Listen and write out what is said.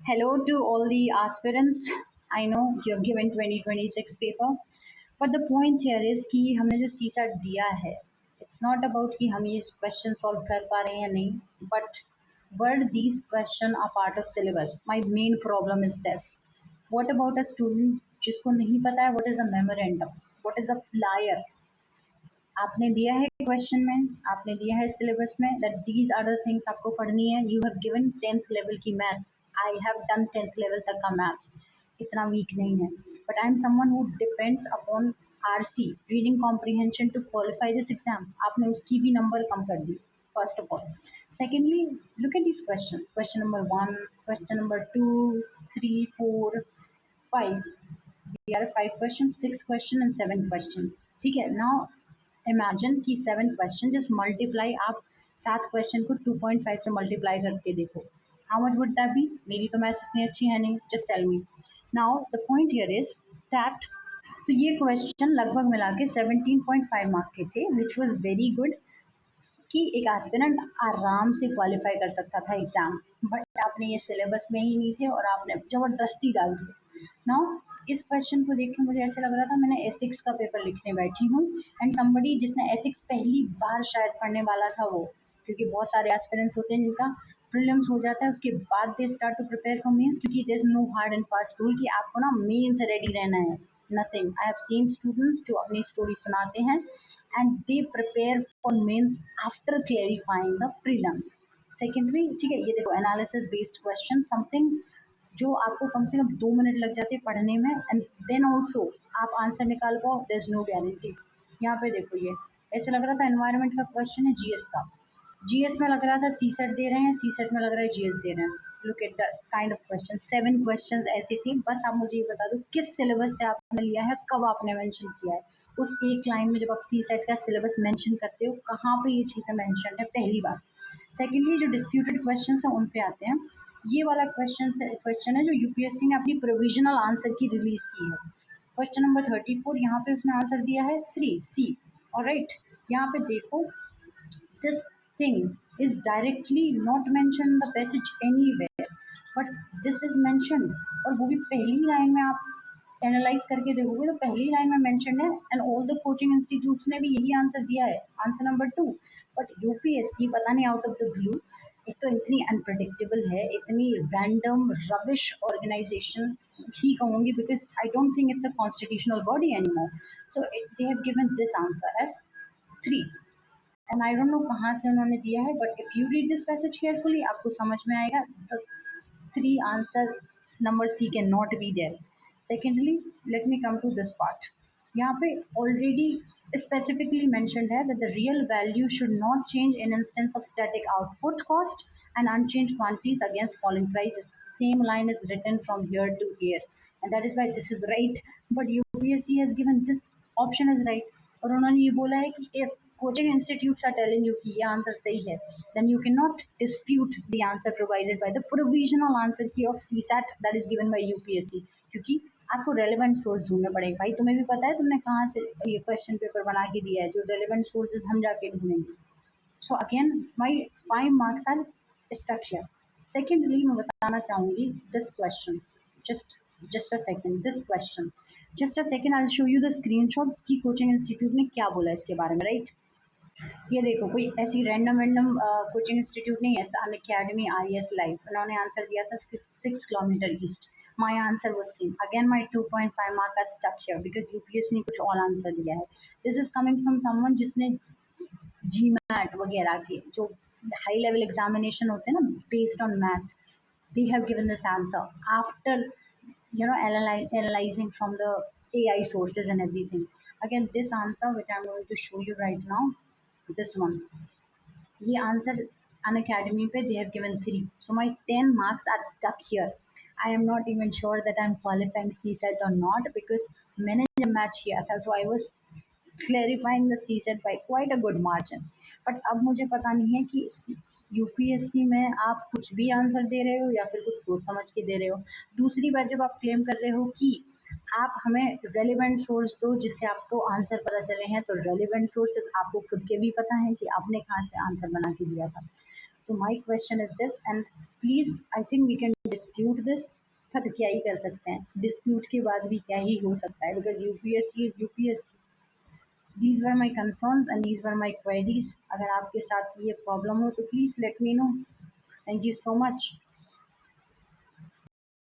Hello to all the aspirants. I know you have given 2026 paper, but the point here is कि हमने जो CSAT दिया है, it's not about कि हम ये question solve कर पा रहे हैं या नहीं, but were these question are part of syllabus. My main problem is this. What about a student जिसको नहीं पता है what is a memorandum, what is a flyer, आपने दिया है क्वेश्चन में, आपने दिया है सिलेबस में that these are the things आपको पढ़नी है. You have given 10th level की maths. I have done 10th level तक का मैथ्स, इतना वीक नहीं है, but I am someone who depends upon RC reading comprehension to qualify this exam. आपने उसकी भी नंबर कम कर दी. First of all, secondly, look at these questions. Question number 1, question number 2, 3, 4, 5. There are 5 questions, 6 questions and 7 questions. ठीक है. Now imagine कि 7 question just multiply, आप 7 question को 2.5 से मल्टीप्लाई करके देखो. How much would that be? मेरी तो मैथ्स इतनी अच्छी है नहीं. Just tell me. Now the point here is that तो ये क्वेश्चन लगभग मिला के 17.5 मार्क के थे, विच वॉज वेरी गुड कि एक एस्पिरेंट आराम से क्वालिफाई कर सकता था एग्ज़ाम. बट आपने ये सिलेबस में ही नहीं थे और आपने ज़बरदस्ती डाल दिए. नाउ इस क्वेश्चन को देख के मुझे ऐसे लग रहा था मैंने एथिक्स का पेपर लिखने बैठी हूँ, एंड समबडी जिसने एथिक्स पहली बार शायद पढ़ने वाला था वो, क्योंकि बहुत सारे एस्पिरेंट्स होते हैं जिनका प्रीलिम्स हो जाता है उसके बाद they start to prepare for mains, क्योंकि there is no hard and fast rule कि आपको ना मेन से रेडी रहना है. Nothing. I have seen students जो अपनी स्टोरी सुनाते हैं and they prepare for mains after clarifying the prelims. Secondary, ठीक है, ये देखो एनालिसिस बेस्ड क्वेश्चन, समथिंग जो आपको कम से कम 2 मिनट लग जाते हैं पढ़ने में, एंड देन ऑल्सो आप आंसर निकाल पाओ, देयर इज नो गारंटी. यहाँ पे देखो ये ऐसे लग रहा था एनवायरनमेंट का क्वेश्चन है, जीएस का. जीएस में लग रहा था सी सेट दे रहे हैं, सी सेट में लग रहा है जीएस दे रहे हैं. Look at the kind of question. 7 question ऐसे थे. बस आप मुझे ये बता दो किस सिलेबस से आपने लिया है, कब आपने मेंशन किया है. उस एक लाइन में जब आप सी सेट का सिलेबस मेंशन करते हो कहाँ पे ये चीज़ें मेंशन है, पहली बार. सेकेंडली, जो डिस्प्यूटेड क्वेश्चन है उन पे आते हैं. ये वाला क्वेश्चन है जो यूपीएससी ने अपनी प्रोविजनल आंसर की रिलीज की है. क्वेश्चन नंबर 34, यहाँ पे उसने आंसर दिया है 3C. और राइट, यहाँ पे देखो, this thing is directly not mentioned in the passage anywhere, but this is mentioned. और वो भी पहली लाइन में आप एनालाइज करके देखोगे तो पहली लाइन में मेंशन है, and all the coaching institutes ने भी यही आंसर दिया है, आंसर नंबर 2. बट यूपीएससी पता नहीं आउट ऑफ द ब्लू, एक तो इतनी अनप्रडिक्टेबल है, इतनी रैंडम रबिश ऑर्गेनाइजेशन ही कहूँगी, because I don't think it's a constitutional body any more. So they have given this answer as 3. And I don't know कहाँ से उन्होंने दिया है, but if you read this passage carefully आपको समझ में आएगा the 3 answer number C can not be there. Secondly, let me come to this part. यहाँ पे ऑलरेडी specifically mentioned है that the real value should not change in instance of static output cost and unchanged quantities against falling prices. Same line is written from here to here, and that is why this is right. But UPSC has given this option as right, और उन्होंने ये बोला है कि if coaching institutes are telling you कि ये answer सही है, then you cannot dispute the answer provided by the provisional answer key of CSAT that is given by UPSC, क्योंकि आपको रेलेवेंट सोर्स ढूंढना पड़ेगा. भाई तुम्हें भी पता है तुमने कहाँ से ये क्वेश्चन पेपर बना के दिया है, जो रेलेवेंट सोर्सेज हम जाके ढूंढेंगे. So again my 5 marks are stuck here. Secondly, मैं बताना चाहूँगी this question. Just a second, this question, just a second, I show you the screenshot कि कोचिंग इंस्टीट्यूट ने क्या बोला इसके बारे में. राइट, ये देखो, कोई ऐसी रैंडम कोचिंग इंस्टीट्यूट नहीं है, it's an academy IAS live. उन्होंने आंसर दिया था 6 kilometre east. My answer was same. Again my 2.5 mark are stuck here because UPSC ने कुछ और आंसर दिया है. This is coming from someone जिसने GMAT वगैरह के जो हाई लेवल एग्जामिनेशन होते हैं ना based on maths, they have given this answer after analyzing from the AI sources and everything. Again, this answer which I'm going to show you right now, this one, ये answer Unacademy पे they have given 3. So my 10 marks are stuck here. I am not even sure that I am qualifying C SAT or not, because मैंने जब match किया था so I was clarifying the C SAT by quite a good margin. But अब मुझे पता नहीं है कि यूपीएससी में आप कुछ भी आंसर दे रहे हो या फिर कुछ सोच समझ के दे रहे हो. दूसरी बार जब आप क्लेम कर रहे हो कि आप हमें रेलिवेंट सोर्स दो जिससे आपको आंसर पता चले हैं। तो रेलिवेंट सोर्सेज आपको खुद के भी पता है कि आपने कहाँ से आंसर बना के दिया था। So my question is this, and please I think we can dispute this, पर क्या ही कर सकते हैं, डिस्प्यूट के बाद भी क्या ही हो सकता है, because UPSC is UPSC. These were my concerns and these were my queries. अगर आपके साथ ये प्रॉब्लम हो तो please let me know. Thank you so much.